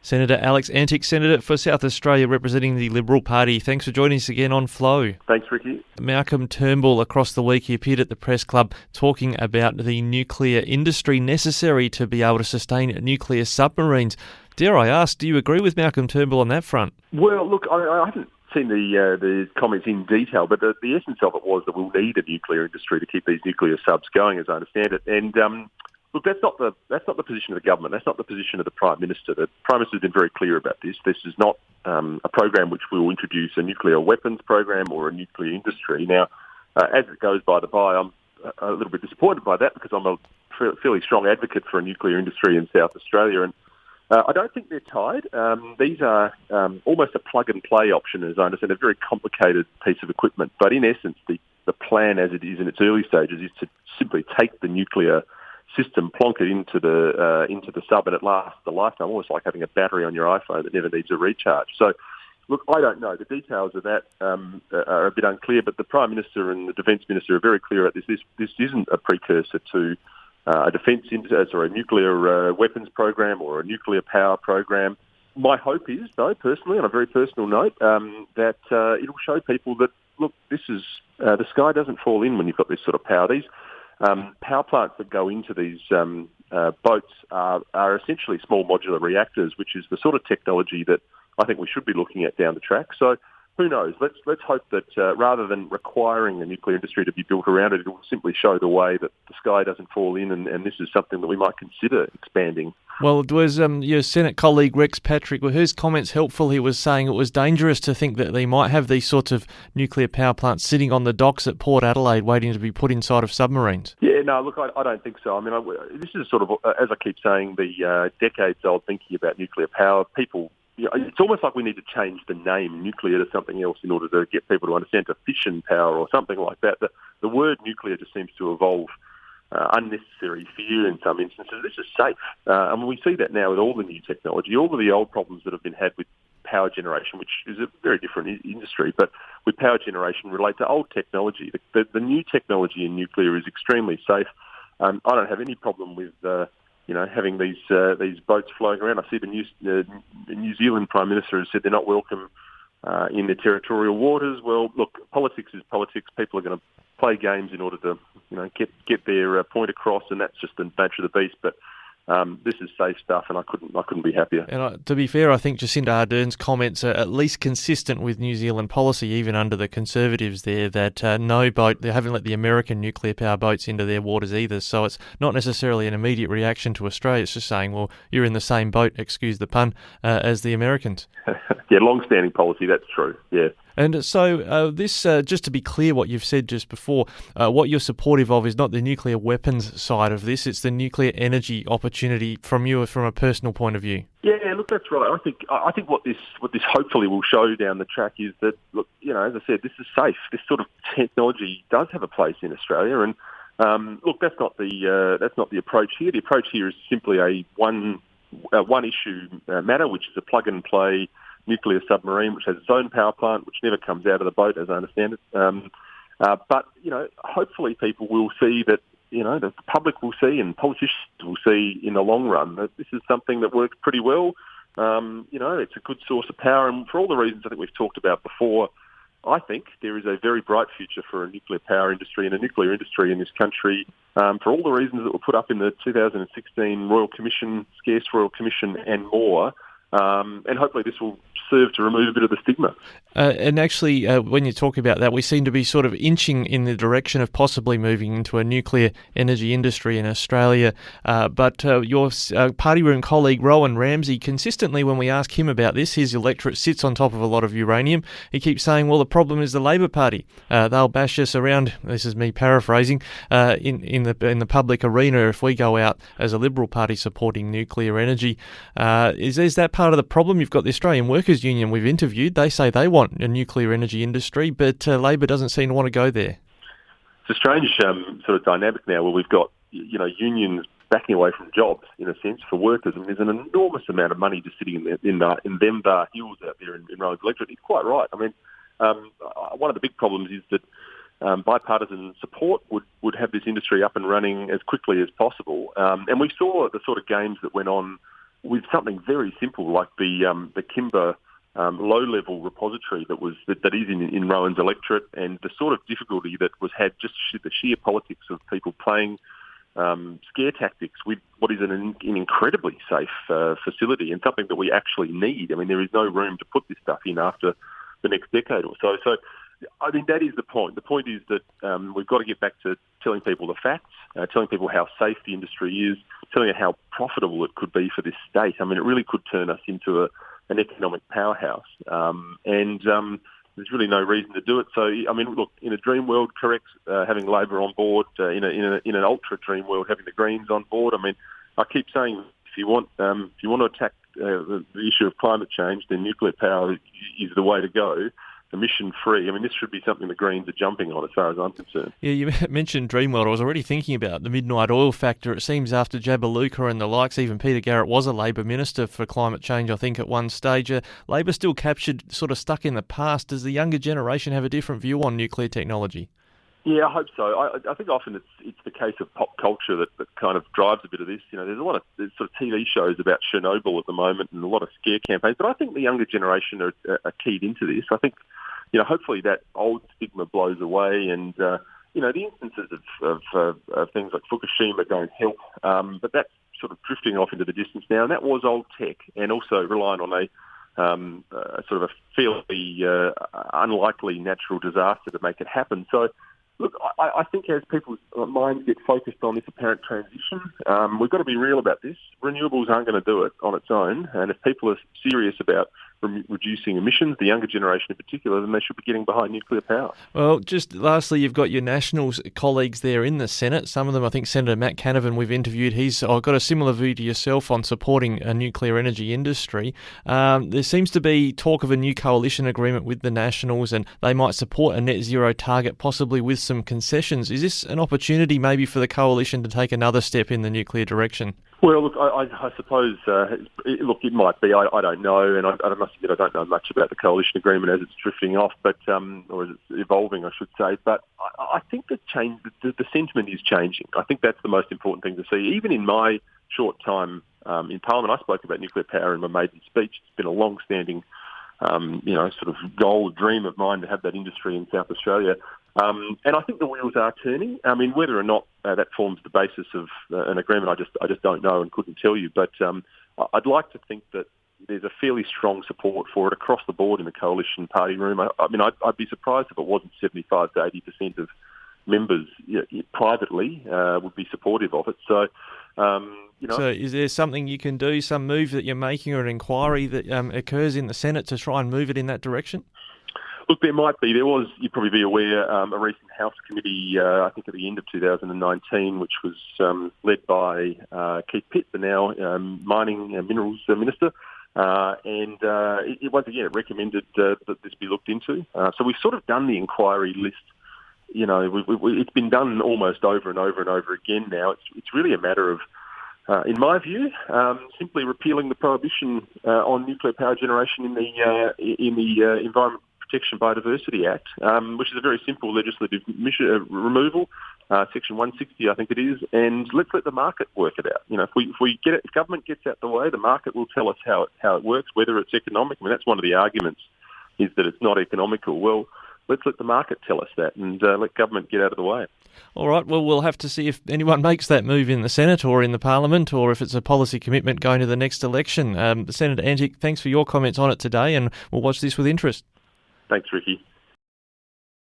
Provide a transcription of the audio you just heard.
Senator Alex Antic, Senator for South Australia representing the Liberal Party. Thanks for joining us again on Flow. Thanks, Ricky. Malcolm Turnbull across the week, he appeared at the Press Club talking about the nuclear industry necessary to be able to sustain nuclear submarines. Dare I ask, do you agree with Malcolm Turnbull on that front? Well, look, I haven't seen the comments in detail, but the essence of it was that we'll need a nuclear industry to keep these nuclear subs going, as I understand it. And look, that's not the position of the government. That's not the position of the Prime Minister. The Prime Minister has been very clear about this. This is not a program which will introduce a nuclear weapons program or a nuclear industry. Now, as it goes by the by, I'm a little bit disappointed by that because I'm a fairly strong advocate for a nuclear industry in South Australia, and I don't think they're tied. These are almost a plug-and-play option, as I understand, a very complicated piece of equipment. But in essence, the plan as it is in its early stages is to simply take the nuclear system, plonk it into the sub, and it lasts a lifetime, almost like having a battery on your iPhone that never needs a recharge. So, look, I don't know. The details of that are a bit unclear, but the Prime Minister and the Defence Minister are very clear at this. This isn't a precursor to a nuclear weapons program or a nuclear power program. My hope is, though, personally, on a very personal note, that it'll show people that, look, this is the sky doesn't fall in when you've got this sort of power. These power plants that go into these boats are essentially small modular reactors, which is the sort of technology that I think we should be looking at down the track. So who knows? Let's hope that rather than requiring a nuclear industry to be built around it, it will simply show the way that the sky doesn't fall in, and this is something that we might consider expanding. Well, it was your Senate colleague Rex Patrick, were his comments helpful? He was saying it was dangerous to think that they might have these sorts of nuclear power plants sitting on the docks at Port Adelaide waiting to be put inside of submarines. Yeah, no, look, I don't think so. I mean, this is sort of, as I keep saying, the decades-old thinking about nuclear power. People, it's almost like we need to change the name nuclear to something else in order to get people to understand, to fission power or something like that. The word nuclear just seems to evolve unnecessary fear in some instances. This is safe. And we see that now with all the new technology, all of the old problems that have been had with power generation, which is a very different industry, but with power generation relate to old technology. The new technology in nuclear is extremely safe. I don't have any problem with having these boats flying around. I see the New Zealand Prime Minister has said they're not welcome in their territorial waters. Well, look, politics is politics. People are going to play games in order to get their point across, and that's just the nature of the beast. But this is safe stuff, and I couldn't be happier. And to be fair, I think Jacinda Ardern's comments are at least consistent with New Zealand policy, even under the Conservatives there, that no boat, they haven't let the American nuclear power boats into their waters either. So it's not necessarily an immediate reaction to Australia. It's just saying, well, you're in the same boat, excuse the pun, as the Americans. Yeah, long-standing policy, that's true, yeah. And so this, just to be clear what you've said just before, what you're supportive of is not the nuclear weapons side of this, it's the nuclear energy opportunity from a personal point of view. Yeah, look, that's right. I think what this hopefully will show down the track is that, look, as I said, this is safe. This sort of technology does have a place in Australia, and look, that's not the approach here. The approach here is simply a one issue matter, which is a plug and play nuclear submarine, which has its own power plant, which never comes out of the boat, as I understand it. But hopefully people will see that, the public will see and politicians will see in the long run that this is something that works pretty well. It's a good source of power, and for all the reasons I think we've talked about before, I think there is a very bright future for a nuclear power industry and a nuclear industry in this country, for all the reasons that were put up in the 2016 Royal Commission, Scarce Royal Commission, and more. And hopefully this will serve to remove a bit of the stigma. And actually, when you talk about that, we seem to be sort of inching in the direction of possibly moving into a nuclear energy industry in Australia. But your party room colleague, Rowan Ramsey, consistently when we ask him about this, his electorate sits on top of a lot of uranium. He keeps saying, well, the problem is the Labor Party. They'll bash us around, this is me paraphrasing, in the public arena if we go out as a Liberal Party supporting nuclear energy. Is that part of the problem? You've got the Australian Workers' Union we've interviewed. They say they want a nuclear energy industry, but Labor doesn't seem to want to go there. It's a strange sort of dynamic now where we've got unions backing away from jobs, in a sense, for workers, and there's an enormous amount of money just sitting in them bar hills out there in Rowan's electorate. He's quite right. I mean, one of the big problems is that bipartisan support would have this industry up and running as quickly as possible. And we saw the sort of games that went on with something very simple like the Kimber low-level repository that is in Rowan's electorate, and the sort of difficulty that was had just the sheer politics of people playing scare tactics with what is an incredibly safe facility and something that we actually need. I mean, there is no room to put this stuff in after the next decade or so. So I think that is the point. The point is that we've got to get back to telling people the facts, telling people how safe the industry is, telling it how profitable it could be for this state. I mean, it really could turn us into an economic powerhouse. There's really no reason to do it. So, I mean, look, in a dream world, correct, having Labor on board. In an ultra dream world, having the Greens on board. I mean, I keep saying if you want to attack the issue of climate change, then nuclear power is the way to go. Emission-free. I mean, this should be something the Greens are jumping on as far as I'm concerned. Yeah, you mentioned Dreamworld. I was already thinking about the midnight oil factor. It seems after Jabiluka and the likes, even Peter Garrett was a Labor minister for climate change, I think, at one stage. Labor still captured, sort of stuck in the past. Does the younger generation have a different view on nuclear technology? Yeah, I hope so. I think often it's the case of pop culture that kind of drives a bit of this. You know, there's sort of TV shows about Chernobyl at the moment and a lot of scare campaigns, but I think the younger generation are keyed into this. I think, you know, hopefully that old stigma blows away, and the instances of things like Fukushima don't help, but that's sort of drifting off into the distance now, and that was old tech, and also relying on a sort of a fairly unlikely natural disaster to make it happen. So, look, I think as people's minds get focused on this apparent transition, we've got to be real about this. Renewables aren't going to do it on its own, and if people are serious about reducing emissions, the younger generation in particular, then they should be getting behind nuclear power. Well, just lastly, you've got your Nationals colleagues there in the Senate. Some of them, I think Senator Matt Canavan we've interviewed, he's got a similar view to yourself on supporting a nuclear energy industry. There seems to be talk of a new coalition agreement with the Nationals, and they might support a net zero target, possibly with some concessions. Is this an opportunity maybe for the coalition to take another step in the nuclear direction? Well, look, I suppose, it might be. I don't know, and I must admit I don't know much about the coalition agreement as it's drifting off, but or as it's evolving, I should say. But I think the sentiment is changing. I think that's the most important thing to see. Even in my short time in Parliament, I spoke about nuclear power in my maiden speech. It's been a long-standing sort of goal, dream of mine to have that industry in South Australia. And I think the wheels are turning. I mean, whether or not that forms the basis of an agreement, I just don't know and couldn't tell you. But I'd like to think that there's a fairly strong support for it across the board in the coalition party room. I'd be surprised if it wasn't 75 to 80% of members privately would be supportive of it. So, So is there something you can do, some move that you're making or an inquiry that occurs in the Senate to try and move it in that direction? Look, there might be. There was, you'd probably be aware, a recent House committee, I think at the end of 2019, which was led by Keith Pitt, the now mining and minerals minister, and it once again it recommended that this be looked into. So we've sort of done the inquiry list. You know, it's been done almost over and over and over again now. It's really a matter of, in my view, simply repealing the prohibition on nuclear power generation in the Environment Protection Biodiversity Act, which is a very simple legislative removal, Section 160, I think it is, and let's let the market work it out. You know, if government gets out the way, the market will tell us how it works, whether it's economic. I mean, that's one of the arguments, is that it's not economical. Well, let's let the market tell us that and let government get out of the way. All right, well, we'll have to see if anyone makes that move in the Senate or in the Parliament, or if it's a policy commitment going to the next election. Senator Antic, thanks for your comments on it today, and we'll watch this with interest. Thanks, Ricky.